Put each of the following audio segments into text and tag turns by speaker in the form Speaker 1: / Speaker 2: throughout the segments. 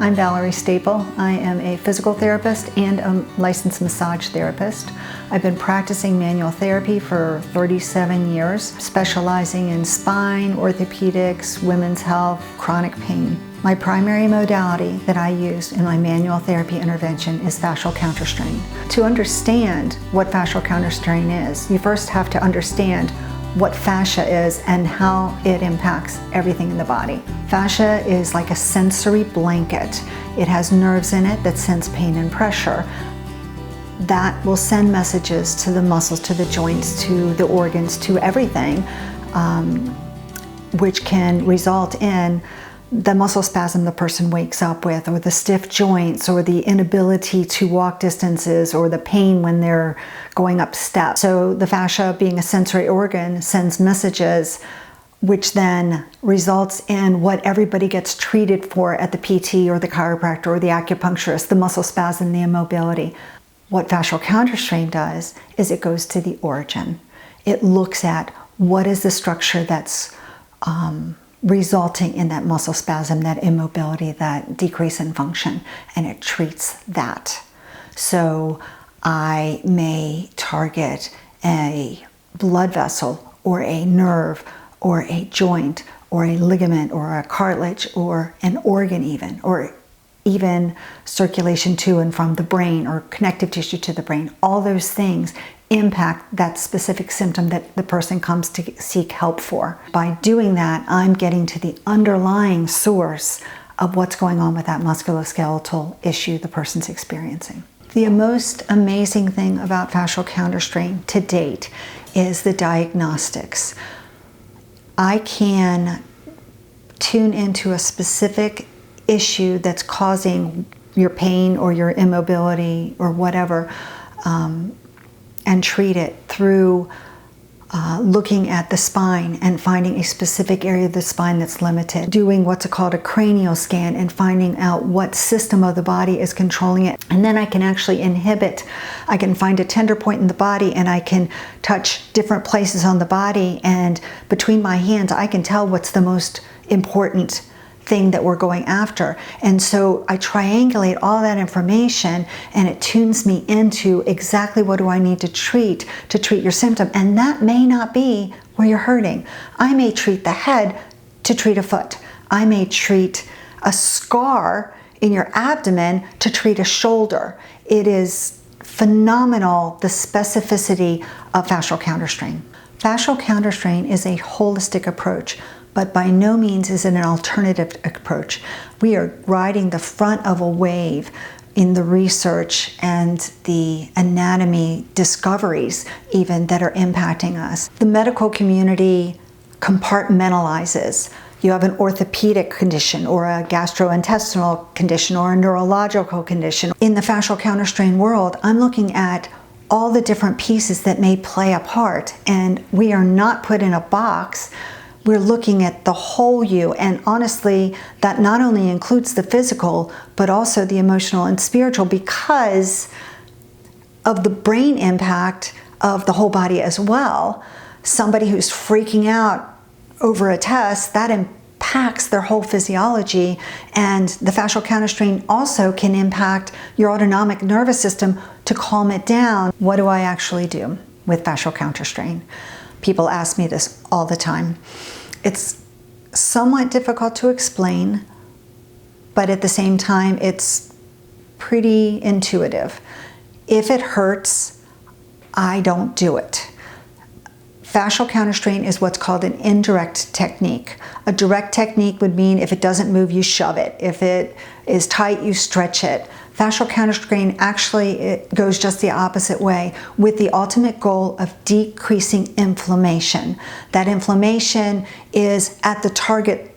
Speaker 1: I'm Valerie Stapel. I am a physical therapist and a licensed massage therapist. I've been practicing manual therapy for 37 years, specializing in spine, orthopedics, women's health, chronic pain. My primary modality that I use in my manual therapy intervention is fascial counterstrain. To understand what fascial counterstrain is, you first have to understand what fascia is and how it impacts everything in the body. Fascia is like a sensory blanket. It has nerves in it that sense pain and pressure. That will send messages to the muscles, to the joints, to the organs, to everything, which can result in the muscle spasm the person wakes up with, or the stiff joints, or the inability to walk distances, or the pain when they're going up steps. So the fascia, being a sensory organ, sends messages which then results in what everybody gets treated for at the PT or the chiropractor or the acupuncturist, the muscle spasm, the immobility. What fascial counterstrain does is it goes to the origin. It looks at what is the structure that's resulting in that muscle spasm, that immobility, that decrease in function, and it treats that. So I may target a blood vessel or a nerve or a joint or a ligament or a cartilage or an organ even, or even circulation to and from the brain or connective tissue to the brain. All those things impact that specific symptom that the person comes to seek help for. By doing that, I'm getting to the underlying source of what's going on with that musculoskeletal issue the person's experiencing. The most amazing thing about fascial counterstrain to date is the diagnostics. I can tune into a specific issue that's causing your pain or your immobility or whatever, and treat it through looking at the spine and finding a specific area of the spine that's limited, doing what's called a cranial scan and finding out what system of the body is controlling it. And then I can actually inhibit. I can find a tender point in the body and I can touch different places on the body, and between my hands I can tell what's the most important thing that we're going after. And so I triangulate all that information and it tunes me into exactly what do I need to treat your symptom. And that may not be where you're hurting. I may treat the head to treat a foot. I may treat a scar in your abdomen to treat a shoulder. It is phenomenal, the specificity of fascial counterstrain. Fascial counterstrain is a holistic approach, but by no means is it an alternative approach. We are riding the front of a wave in the research and the anatomy discoveries even that are impacting us. The medical community compartmentalizes. You have an orthopedic condition or a gastrointestinal condition or a neurological condition. In the fascial counterstrain world, I'm looking at all the different pieces that may play a part, and we are not put in a box. We're looking at the whole you, and honestly, that not only includes the physical, but also the emotional and spiritual, because of the brain impact of the whole body as well. Somebody who's freaking out over a test, that impacts their whole physiology, and the fascial counterstrain also can impact your autonomic nervous system to calm it down. What do I actually do with fascial counterstrain? People ask me this all the time. It's somewhat difficult to explain, but at the same time, it's pretty intuitive. If it hurts, I don't do it. Fascial counterstrain is what's called an indirect technique. A direct technique would mean if it doesn't move, you shove it. If it is tight, you stretch it. Fascial counterstrain actually it goes just the opposite way, with the ultimate goal of decreasing inflammation. That inflammation is at the target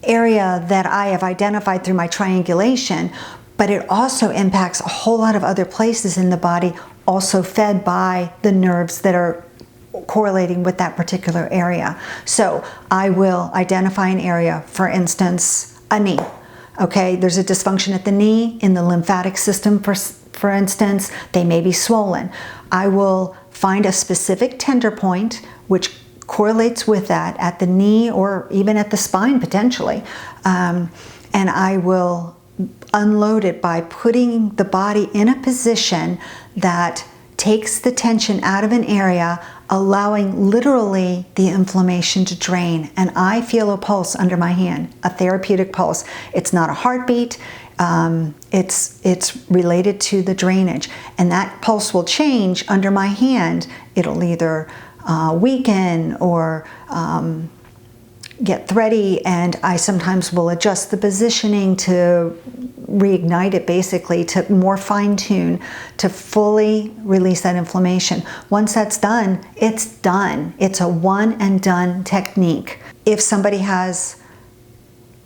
Speaker 1: area that I have identified through my triangulation, but it also impacts a whole lot of other places in the body, also fed by the nerves that are correlating with that particular area. So I will identify an area, for instance, a knee. Okay, there's a dysfunction at the knee, in the lymphatic system, for instance, they may be swollen. I will find a specific tender point which correlates with that at the knee or even at the spine potentially, and I will unload it by putting the body in a position that takes the tension out of an area, allowing literally the inflammation to drain. And I feel a pulse under my hand, a therapeutic pulse. It's not a heartbeat. It's related to the drainage, and that pulse will change under my hand. It'll either weaken or get thready, and I sometimes will adjust the positioning to reignite it, basically to more fine-tune, to fully release that inflammation. Once that's done, it's done. It's a one and done technique. If somebody has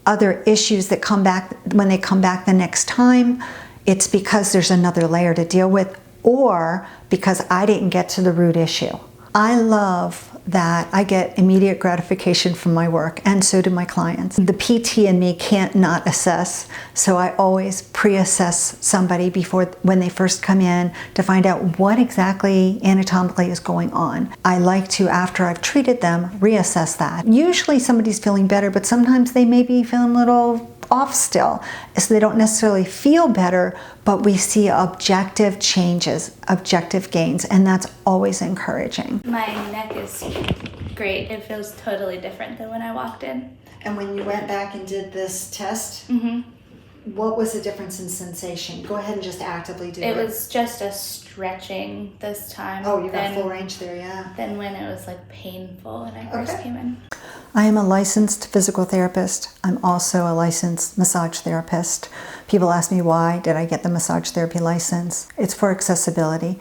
Speaker 1: other issues that come back when they come back the next time, it's because there's another layer to deal with, or because I didn't get to the root issue. I love that I get immediate gratification from my work, and so do my clients. The PT in me can't not assess, so I always pre-assess somebody before, when they first come in, to find out what exactly anatomically is going on. I like to, after I've treated them, reassess that. Usually somebody's feeling better, but sometimes they may be feeling a little off still, so they don't necessarily feel better, but we see objective changes, objective gains, and that's always encouraging.
Speaker 2: My neck is great. It feels totally different than when I walked in.
Speaker 1: And when you went back and did this test, what was the difference in sensation? Go ahead and just actively do it.
Speaker 2: It was just a stretching this time.
Speaker 1: Oh, you got full range there, yeah.
Speaker 2: Than when it was like painful when I first came in.
Speaker 1: I am a licensed physical therapist. I'm also a licensed massage therapist. People ask me, why did I get the massage therapy license? It's for accessibility.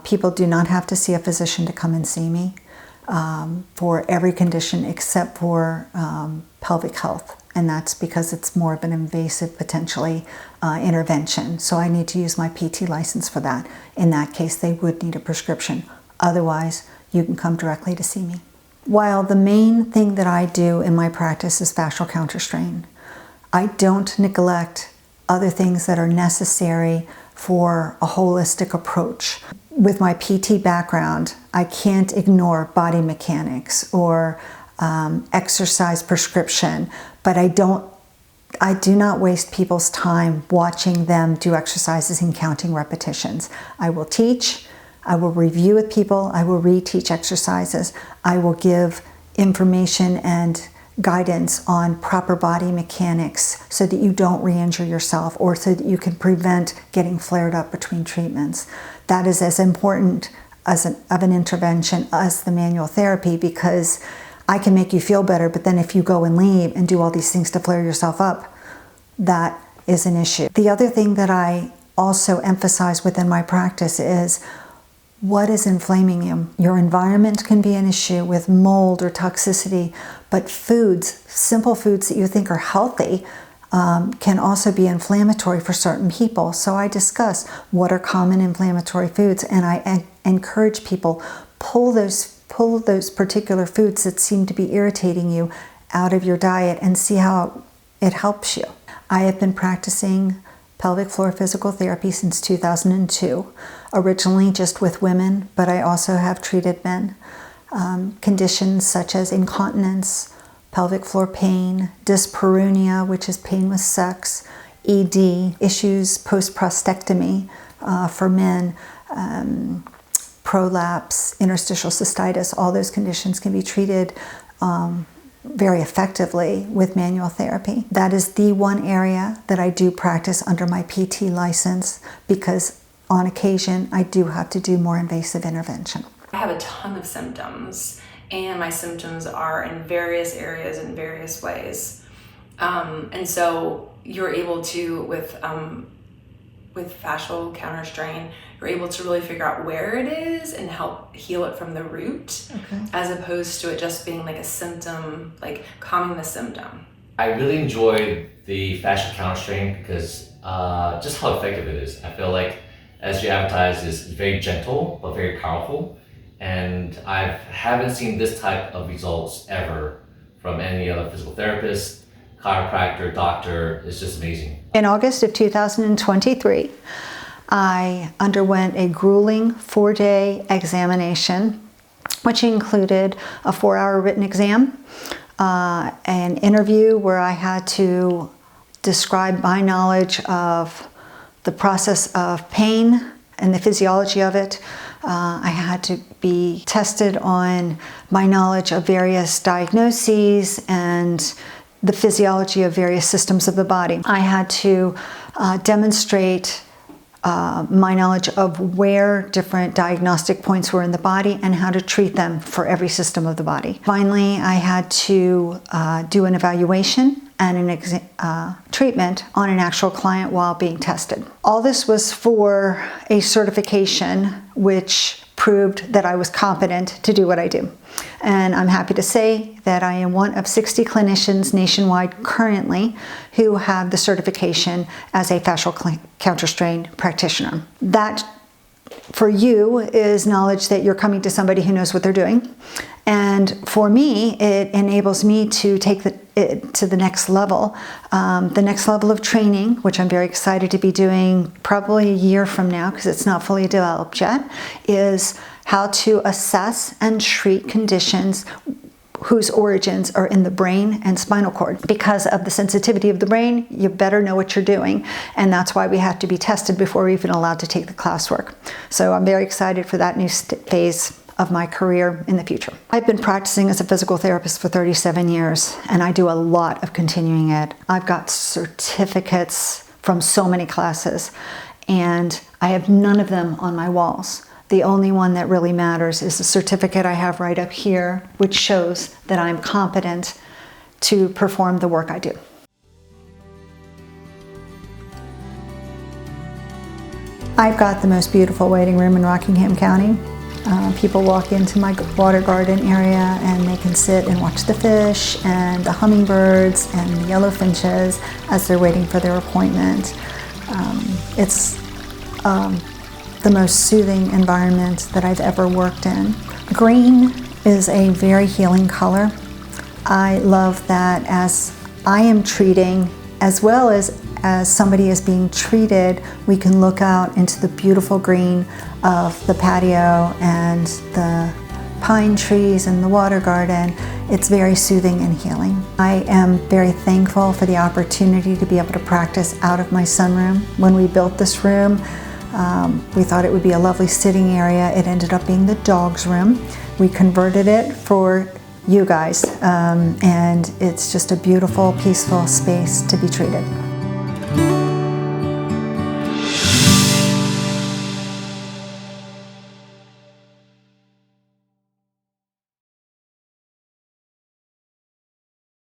Speaker 1: People do not have to see a physician to come and see me for every condition except for pelvic health. And that's because it's more of an invasive, potentially, intervention. So I need to use my PT license for that. In that case, they would need a prescription. Otherwise, you can come directly to see me. While the main thing that I do in my practice is fascial counterstrain, I don't neglect other things that are necessary for a holistic approach. With my PT background, I can't ignore body mechanics or exercise prescription, but I do not waste people's time watching them do exercises and counting repetitions. I will teach, I will review with people, I will reteach exercises, I will give information and guidance on proper body mechanics so that you don't re-injure yourself, or so that you can prevent getting flared up between treatments. That is as important of an intervention as the manual therapy, because I can make you feel better, but then if you go and leave and do all these things to flare yourself up, that is an issue. The other thing that I also emphasize within my practice is, what is inflaming you? Your environment can be an issue with mold or toxicity, but foods, simple foods that you think are healthy, can also be inflammatory for certain people. So I discuss what are common inflammatory foods, and I encourage people, pull those particular foods that seem to be irritating you out of your diet and see how it helps you. I have been practicing pelvic floor physical therapy since 2002, originally just with women, but I also have treated men. Conditions such as incontinence, pelvic floor pain, dyspareunia, which is pain with sex, ED, issues post-prostatectomy for men, prolapse, interstitial cystitis, all those conditions can be treated very effectively with manual therapy. That is the one area that I do practice under my PT license, because on occasion I do have to do more invasive intervention.
Speaker 3: I have a ton of symptoms, and my symptoms are in various areas in various ways. And so you're able to, with Fascial Counterstrain, you're able to really figure out where it is and help heal it from the root, as opposed to it just being like a symptom, like calming the symptom.
Speaker 4: I really enjoyed the Fascial Counterstrain because just how effective it is. I feel like, as you advertised, is very gentle but very powerful, and I haven't seen this type of results ever from any other physical therapist, chiropractor, doctor. It's just amazing.
Speaker 1: In August of 2023, I underwent a grueling 4-day examination, which included a 4-hour written exam, an interview where I had to describe my knowledge of the process of pain and the physiology of it. I had to be tested on my knowledge of various diagnoses and the physiology of various systems of the body. I had to demonstrate my knowledge of where different diagnostic points were in the body and how to treat them for every system of the body. Finally, I had to do an evaluation and an treatment on an actual client while being tested. All this was for a certification which proved that I was competent to do what I do. And I'm happy to say that I am one of 60 clinicians nationwide currently who have the certification as a fascial counterstrain practitioner. That, for you, is knowledge that you're coming to somebody who knows what they're doing. And for me, it enables me to take it to the next level of training, which I'm very excited to be doing probably a year from now because it's not fully developed yet, is how to assess and treat conditions whose origins are in the brain and spinal cord. Because of the sensitivity of the brain, you better know what you're doing. And that's why we have to be tested before we're even allowed to take the classwork. So I'm very excited for that new phase of my career in the future. I've been practicing as a physical therapist for 37 years, and I do a lot of continuing ed. I've got certificates from so many classes, and I have none of them on my walls. The only one that really matters is the certificate I have right up here, which shows that I'm competent to perform the work I do. I've got the most beautiful waiting room in Rockingham County. People walk into my water garden area and they can sit and watch the fish and the hummingbirds and the yellow finches as they're waiting for their appointment. It's the most soothing environment that I've ever worked in. Green is a very healing color. I love that as I am treating, as well as somebody is being treated, we can look out into the beautiful green of the patio and the pine trees and the water garden. It's very soothing and healing. I am very thankful for the opportunity to be able to practice out of my sunroom. When we built this room, we thought it would be a lovely sitting area. It ended up being the dog's room. We converted it for you guys, and it's just a beautiful, peaceful space to be treated.